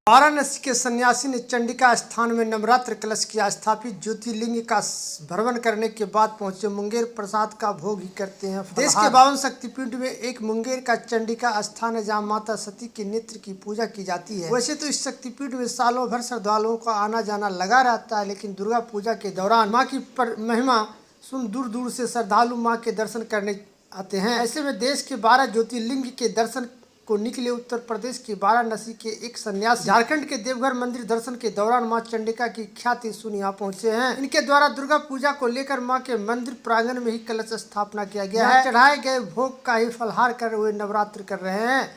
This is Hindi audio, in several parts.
वाराणसी के सन्यासी ने चंडिका स्थान में नवरात्र कलश किया स्थापित। ज्योतिर्लिंग का भ्रमण करने के बाद पहुंचे मुंगेर, प्रसाद का भोग ही करते हैं। देश के 52 शक्तिपीठ में एक मुंगेर का चंडिका स्थान है, जहां माता सती के नेत्र की पूजा की जाती है। वैसे तो इस शक्तिपीठ में सालों भर श्रद्धालुओं का आना जाना लगा रहता है, लेकिन दुर्गा पूजा के दौरान माँ की महिमा सुन दूर दूर से श्रद्धालु माँ के दर्शन करने आते हैं। ऐसे में देश के 12 ज्योतिर्लिंग के दर्शन को निकले उत्तर प्रदेश के वाराणसी के एक सन्यासी झारखंड के देवघर मंदिर दर्शन के दौरान मां चंडिका की ख्याति सुन यहाँ पहुंचे हैं। इनके द्वारा दुर्गा पूजा को लेकर मां के मंदिर प्रांगण में ही कलश स्थापना किया गया है। चढ़ाए गए भोग का ही फलहार कर हुए नवरात्र कर रहे हैं।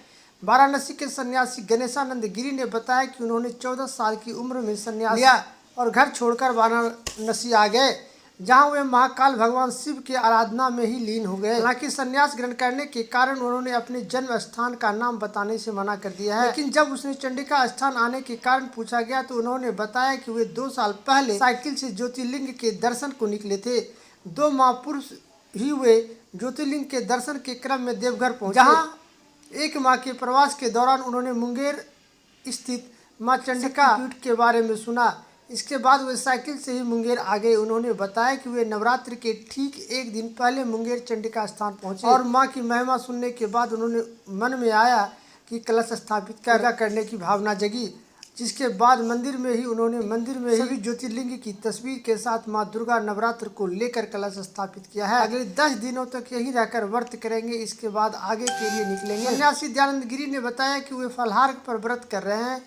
वाराणसी के सन्यासी गणेशानंद गिरी ने बताया कि उन्होंने 14 साल की उम्र में संन्यास लिया और घर छोड़कर वाराणसी आ गए, जहां वे महाकाल भगवान शिव की आराधना में ही लीन हो गए। हालांकि संन्यास ग्रहण करने के कारण उन्होंने अपने जन्म स्थान का नाम बताने से मना कर दिया है, लेकिन जब उसने चंडिका स्थान आने के कारण पूछा गया तो उन्होंने बताया कि वे 2 साल पहले साइकिल से ज्योतिर्लिंग के दर्शन को निकले थे। 2 महापुरुष ही वे ज्योतिर्लिंग के दर्शन के क्रम में देवघर पहुंचे, जहाँ 1 माह के प्रवास के दौरान उन्होंने मुंगेर स्थित माँ चंडिका पीठ के बारे में सुना। इसके बाद वे साइकिल से ही मुंगेर आ गए। उन्होंने बताया कि वे नवरात्र के ठीक 1 दिन पहले मुंगेर चंडिका स्थान पहुंचे और मां की महिमा सुनने के बाद उन्होंने मन में आया कि कलश स्थापित करने की भावना जगी, जिसके बाद मंदिर में ही सभी ज्योतिर्लिंग की तस्वीर के साथ मां दुर्गा नवरात्र को लेकर कलश स्थापित किया है। अगले 10 दिनों तक यहीं रहकर व्रत करेंगे, इसके बाद आगे के लिए निकलेंगे। सन्यासी दयानंद गिरी ने बताया कि वे फलहार पर व्रत कर रहे हैं,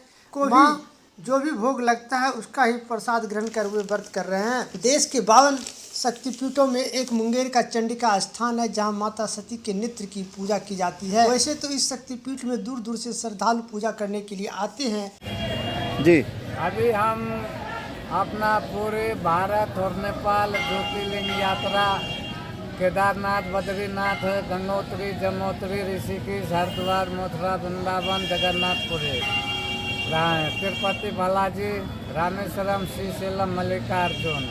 जो भी भोग लगता है उसका ही प्रसाद ग्रहण कर वे व्रत कर रहे हैं। देश के 52 शक्तिपीठों में एक मुंगेर का चंडिका स्थान है, जहां माता सती के नेत्र की पूजा की जाती है। वैसे तो इस शक्तिपीठ में दूर दूर से श्रद्धालु पूजा करने के लिए आते हैं। जी, अभी हम अपना पूरे भारत और नेपाल ज्योतिर्लिंग यात्रा केदारनाथ, बद्रीनाथ, गंगोत्री, जमुनोत्री, ऋषिकेश, हरिद्वार, मथुरा, वृंदावन, जगन्नाथपुरी, तिरुपति बालाजी, रामेश्वरम, श्रीशैलम, मल्लिकार्जुन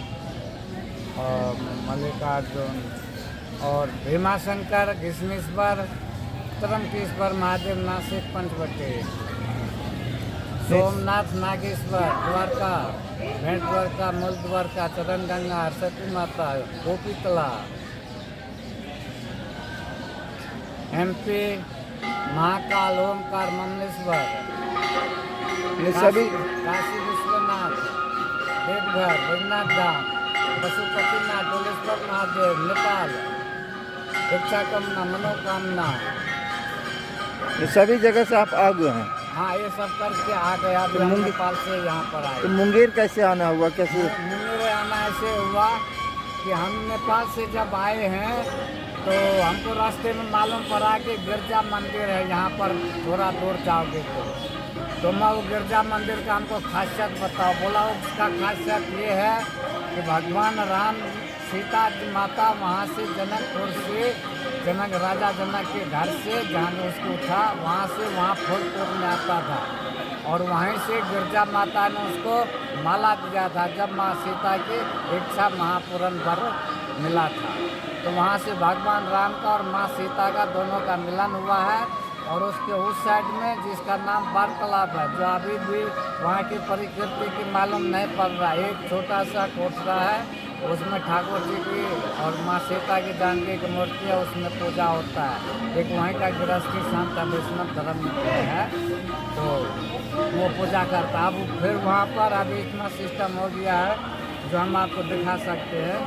और भीमाशंकर, घृष्णेश्वर, त्रंबकेश्वर महादेव, नासिक, पंचवटी, सोमनाथ, नागेश्वर, द्वारका, भेंट द्वारका, मूल द्वारका, चरण गंगा, सरस्वती माता, गोपीतला, MP, महाकाल, ओमकार, ममलेश्वर, सभी काशी विश्वनाथ, देवघर, वैद्यनाथ धाम, पशुपतिनाथ, डोलेश्वर महादेव, नेपाल, इच्छा कामना, मनोकामना, ये सभी जगह से आप आ गए हैं। हाँ, ये सब करके आ गए। अब हम नेपाल से यहाँ पर आए। तो मुंगेर कैसे आना हुआ? कैसे मुंगेर आना ऐसे हुआ कि हम नेपाल से जब आए हैं तो हमको रास्ते में मालूम पड़ा कि गिरजा मंदिर है यहाँ पर, थोड़ा दूर जाओगे तो मैं वो गिरजा मंदिर का हमको खासियत बताओ। बोला उसका खासियत ये है कि भगवान राम, सीता की माता वहाँ से राजा जनक के घर से जहाँ में उसको उठा, वहाँ से वहाँ फूलपुर में आता था और वहीं से गिरजा माता ने उसको माला दिया था जब माँ सीता की इच्छा महापूर्ण वर मिला था। तो वहाँ से भगवान राम का और माँ सीता का दोनों का मिलन हुआ है। और उसके उस साइड में जिसका नाम वार्तालाप है, जो अभी भी वहाँ की प्रकृति की मालूम नहीं पड़ रहा, एक छोटा सा कोठरा है, उसमें ठाकुर जी की और माँ सीता की जानकी की मूर्ति है, उसमें पूजा होता है। एक वहीं का गृहस्थी संत वैष्णव धर्म में है, तो वो पूजा करता है। अब फिर वहाँ पर अभी इतना सिस्टम हो गया है जो हम आपको दिखा सकते हैं।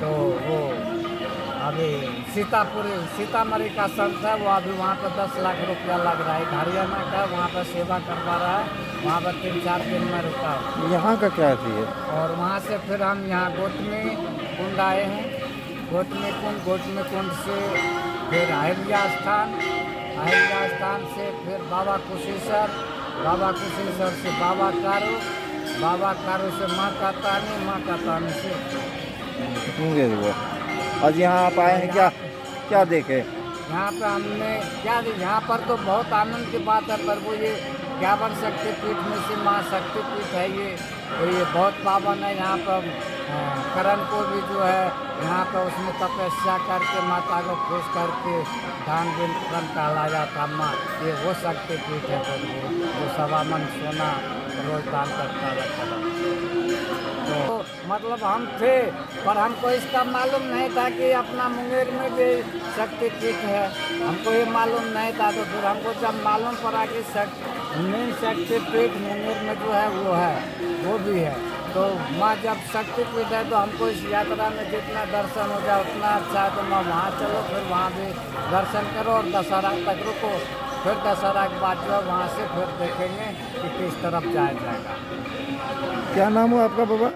तो वो अभी सीतामढ़ी का संत है, वो अभी वहाँ पर 10 लाख रुपया लग रहा है। एक हरियाणा का वहाँ पर सेवा करवा रहा है, वहाँ पर 3-4 दिन में रुका है। यहाँ का क्या है? और वहाँ से फिर हम यहाँ गोतमी कुंड आए हैं। गोतमी कुंड से फिर अहिल्या स्थान से फिर बाबा कुशेश्वर से बाबा कारू से माँ कातानी से मुंगेर हुआ। और यहाँ आप आए हैं, क्या देखे? यहाँ पे हमने क्या, यहाँ पर तो बहुत आनंद की बात है, पर वो ये 51 शक्तिपीठ में से माँ शक्तिपीठ है ये। तो ये बहुत पावन है। यहाँ पर करण को भी जो है यहाँ पर उसमें तपस्या करके माता को खुश करके दान वितरण कहलाया था माँ। ये वो शक्तिपीठ है जो 1.25 मन सोना रोज दान करता रहता। तो मतलब हम थे पर हमको इसका मालूम नहीं था कि अपना मुंगेर में भी शक्तिपीठ है। हमको ये मालूम नहीं था। तो फिर हमको जब मालूम पड़ा कि मेन शक्तिपीठ मुंगेर में जो है वो भी है। तो माँ जब शक्तिपीठ है तो हमको इस यात्रा में जितना दर्शन हो जाए उतना अच्छा है। तो माँ वहाँ चलो, फिर वहाँ भी दर्शन करो और दशहरा तक रुको। फिर दशहरा के बाद जो है वहाँ से फिर देखेंगे कि किस तरफ जाया जाएगा। क्या नाम हो आपका बाबा?